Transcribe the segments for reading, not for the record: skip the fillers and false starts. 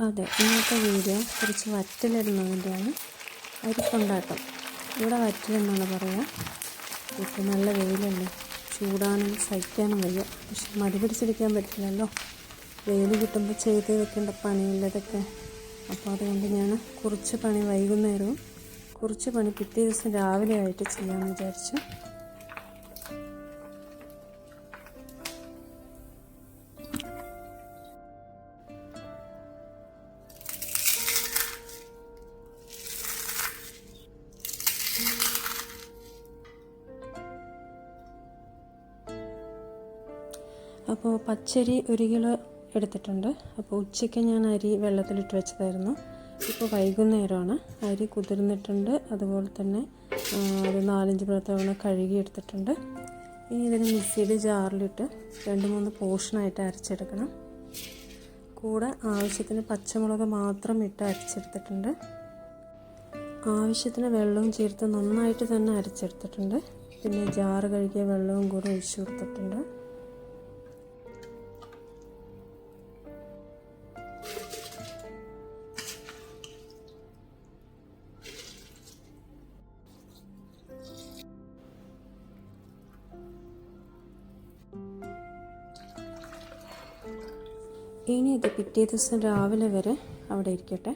അതെ, ഇന്നത്തെ വീഡിയോ കുറച്ച് വറ്റലിടുന്നതിൻ്റെയാണ്. അരിക്കൊണ്ടാട്ടം, ഇവിടെ വറ്റലെന്നാണ് പറയുക. ഇപ്പോൾ നല്ല വെയിലല്ലേ, ചൂടാനും സഹിക്കാനും വയ്യ. പക്ഷെ മടി പിടിച്ചിരിക്കാൻ പറ്റില്ലല്ലോ, വെയിൽ കിട്ടുമ്പോൾ ചെയ്ത് വെക്കേണ്ട പണിയുള്ളതൊക്കെ. അപ്പോൾ അതുകൊണ്ട് ഞാൻ കുറച്ച് പണി വൈകുന്നേരവും കുറച്ച് പണി പിറ്റേ ദിവസം രാവിലെ ആയിട്ട് ചെയ്യാമെന്ന് വിചാരിച്ചു. അപ്പോൾ പച്ചരി 1 കിലോ എടുത്തിട്ടുണ്ട്. അപ്പോൾ ഉച്ചയ്ക്ക് ഞാൻ അരി വെള്ളത്തിലിട്ട് വെച്ചതായിരുന്നു. ഇപ്പോൾ വൈകുന്നേരമാണ്. അരി കുതിർന്നിട്ടുണ്ട്. അതുപോലെ തന്നെ ഒരു 4-5 തവണ കഴുകി എടുത്തിട്ടുണ്ട്. ഇനി ഇതിന് മിക്സിയുടെ ജാറിലിട്ട് 2-3 പോർഷനായിട്ട് അരച്ചെടുക്കണം. കൂടെ ആവശ്യത്തിന് പച്ചമുളക് മാത്രം ഇട്ട് അരച്ചെടുത്തിട്ടുണ്ട്. ആവശ്യത്തിന് വെള്ളവും ചേർത്ത് നന്നായിട്ട് തന്നെ അരച്ചെടുത്തിട്ടുണ്ട്. പിന്നെ ജാറ് കഴുകിയ വെള്ളവും കൂടെ ഒഴിച്ചു കൊടുത്തിട്ടുണ്ട്. ഇനി ഇത് പിറ്റേ ദിവസം രാവിലെ വരെ അവിടെ ഇരിക്കട്ടെ.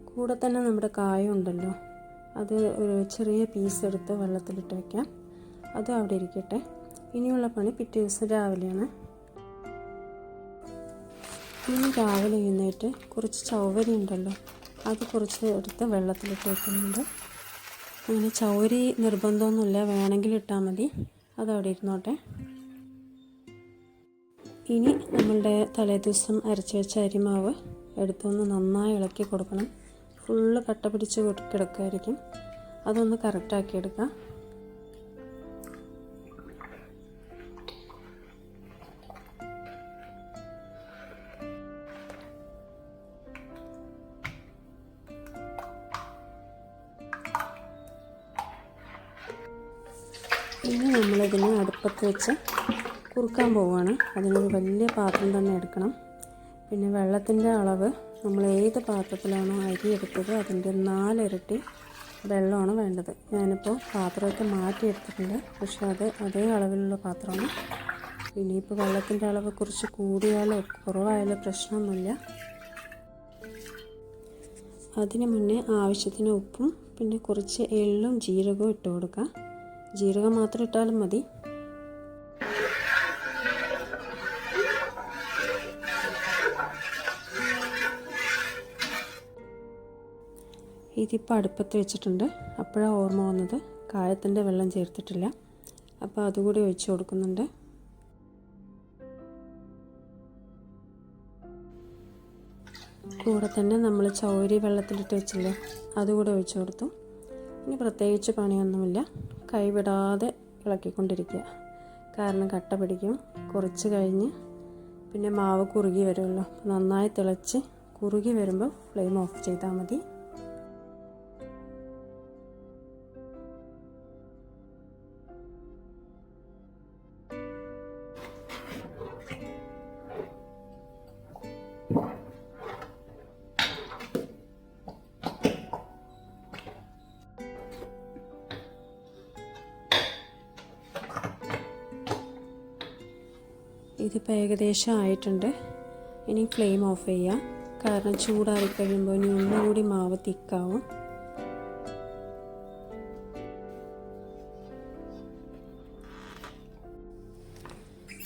കൂടെ തന്നെ നമ്മുടെ കായം ഉണ്ടല്ലോ, അത് ഒരു ചെറിയ പീസ് എടുത്ത് വെള്ളത്തിലിട്ട് വയ്ക്കാം. അത് അവിടെ ഇരിക്കട്ടെ. ഇനിയുള്ള പണി പിറ്റേ ദിവസം രാവിലെയാണ്. ഇനി രാവിലെ എഴുന്നേറ്റ് കുറച്ച് ചവ്വരി ഉണ്ടല്ലോ, അത് കുറച്ച് എടുത്ത് വെള്ളത്തിലിട്ട് വയ്ക്കുന്നുണ്ട്. അങ്ങനെ ചവ്വരി നിർബന്ധമൊന്നുമില്ല, വേണമെങ്കിൽ ഇട്ടാൽ മതി. അതവിടെ ഇരുന്നോട്ടെ. ഇനി നമ്മളുടെ തലേദിവസം അരച്ച് വെച്ച അരിമാവ് എടുത്തൊന്ന് നന്നായി ഇളക്കി കൊടുക്കണം. ഫുള്ള് കട്ട പിടിച്ച് കിടക്കുമായിരിക്കും. അതൊന്ന് കറക്റ്റാക്കി എടുക്കാം. ഇനി നമ്മളിതിനെ അടുപ്പത്ത് വെച്ച് കുറുക്കാൻ പോവുകയാണ്. അതിനൊരു വലിയ പാത്രം തന്നെ എടുക്കണം. പിന്നെ വെള്ളത്തിൻ്റെ അളവ് നമ്മൾ ഏത് പാത്രത്തിലാണോ അരി എടുത്തത് അതിൻ്റെ 4 ഇരട്ടി വെള്ളമാണ് വേണ്ടത്. ഞാനിപ്പോൾ പാത്രമൊക്കെ മാറ്റിയെടുത്തിട്ടുണ്ട്, പക്ഷേ അതേ അളവിലുള്ള പാത്രമാണ്. ഇനിയിപ്പോൾ വെള്ളത്തിൻ്റെ അളവ് കുറച്ച് കൂടിയാലോ കുറവായാലോ പ്രശ്നമൊന്നുമില്ല. അതിന് മുന്നേ ആവശ്യത്തിന് ഉപ്പും പിന്നെ കുറച്ച് എള്ളും ജീരകവും ഇട്ട് കൊടുക്കുക. ജീരകം മാത്രം ഇട്ടാലും മതി. ഇതിപ്പോൾ അടുപ്പത്ത് വെച്ചിട്ടുണ്ട്. അപ്പോഴാണ് ഓർമ്മ വന്നത് കായത്തിൻ്റെ വെള്ളം ചേർത്തിട്ടില്ല. അപ്പോൾ അതുകൂടി ഒഴിച്ച് കൊടുക്കുന്നുണ്ട്. കൂടെ തന്നെ നമ്മൾ ചവ്വരി വെള്ളത്തിലിട്ട് വെച്ചില്ലേ, അതുകൂടെ ഒഴിച്ച് കൊടുത്തു. ഇനി പ്രത്യേകിച്ച് പണിയൊന്നുമില്ല, കൈവിടാതെ ഇളക്കിക്കൊണ്ടിരിക്കുക. കാരണം കട്ട പിടിക്കും. കുറച്ച് കഴിഞ്ഞ് പിന്നെ മാവ് കുറുകി വരുമല്ലോ, നന്നായി തിളച്ച് കുറുകി വരുമ്പോൾ ഫ്ലെയിം ഓഫ് ചെയ്താൽ മതി. ഇതിപ്പോൾ ഏകദേശം ആയിട്ടുണ്ട്. ഇനി ഫ്ലെയിം ഓഫ് ചെയ്യുക. കാരണം ചൂടാറി കഴിയുമ്പോൾ ഇനി ഒന്നുകൂടി മാവ് തിക്കാവും.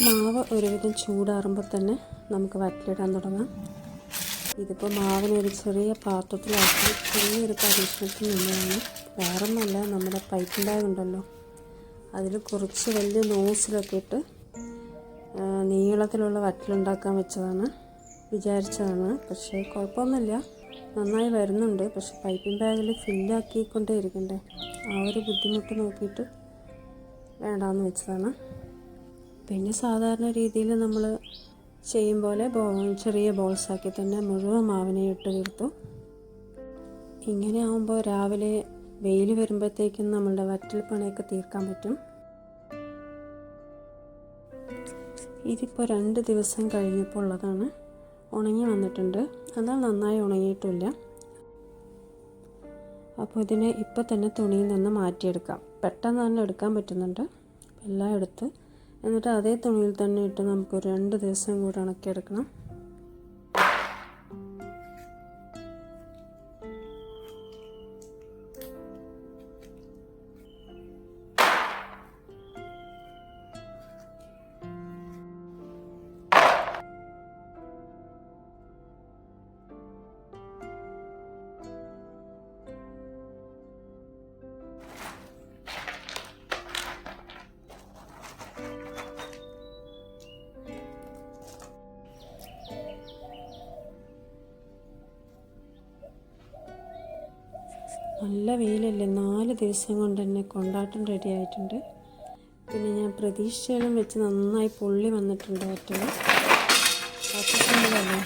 മാവ് ഒരുവിധം ചൂടാറുമ്പോൾ തന്നെ നമുക്ക് വറ്റിലിടാൻ തുടങ്ങാം. ഇതിപ്പോൾ മാവിനൊരു ചെറിയ പാത്രത്തിലാക്കി ചെറിയൊരു പരീക്ഷണത്തിൽ നിന്നാണ്. വേറൊന്നുമല്ല, നമ്മുടെ പൈപ്പിംഗ് ബാഗ് ഉണ്ടല്ലോ, അതിൽ കുറച്ച് വലിയ നോസിലൊക്കെ ഇട്ട് നീളത്തിലുള്ള വറ്റലുണ്ടാക്കാൻ വെച്ചതാണ്, വിചാരിച്ചതാണ്. പക്ഷേ കുഴപ്പമൊന്നുമില്ല, നന്നായി വരുന്നുണ്ട്. പക്ഷെ പൈപ്പിംഗ് ബാഗിൽ ഫില്ലാക്കിക്കൊണ്ടേ ഇരിക്കണ്ടേ, ആ ഒരു ബുദ്ധിമുട്ട് നോക്കിയിട്ട് വേണ്ടാന്ന് വെച്ചതാണ്. പിന്നെ സാധാരണ രീതിയിൽ നമ്മൾ ചെയ്യും പോലെ ചെറിയ ബോൾസാക്കി തന്നെ മുഴുവൻ മാവിനെ ഇട്ട് തീർത്തു. ഇങ്ങനെ ആകുമ്പോൾ രാവിലെ വെയിൽ വരുമ്പോഴത്തേക്കും നമ്മളുടെ വറ്റൽ പണിയൊക്കെ തീർക്കാൻ പറ്റും. ഇതിപ്പോൾ 2 ദിവസം കഴിഞ്ഞപ്പോൾ ഉള്ളതാണ്. ഉണങ്ങി വന്നിട്ടുണ്ട്. എന്നാൽ നന്നായി ഉണങ്ങിയിട്ടില്ല. അപ്പോൾ ഇതിനെ ഇപ്പോൾ തന്നെ തുണിയിൽ നിന്ന് മാറ്റിയെടുക്കാം. പെട്ടെന്ന് തന്നെ എടുക്കാൻ പറ്റുന്നുണ്ട്. എല്ലാം എടുത്ത് എന്നിട്ട് അതേ തുണിയിൽ തന്നെ ഇട്ട് നമുക്കൊരു 2 ദിവസം കൂടി ഉണക്കിയെടുക്കണം. നല്ല വെയിലല്ലേ, 4 ദിവസം കൊണ്ട് തന്നെ കൊണ്ടാട്ടം റെഡി ആയിട്ടുണ്ട്. പിന്നെ ഞാൻ പ്രതീക്ഷയിലും വെച്ച് നന്നായി പൊള്ളി വന്നിട്ടുണ്ട്. ഒറ്റ സിമ്പിളല്ലേ.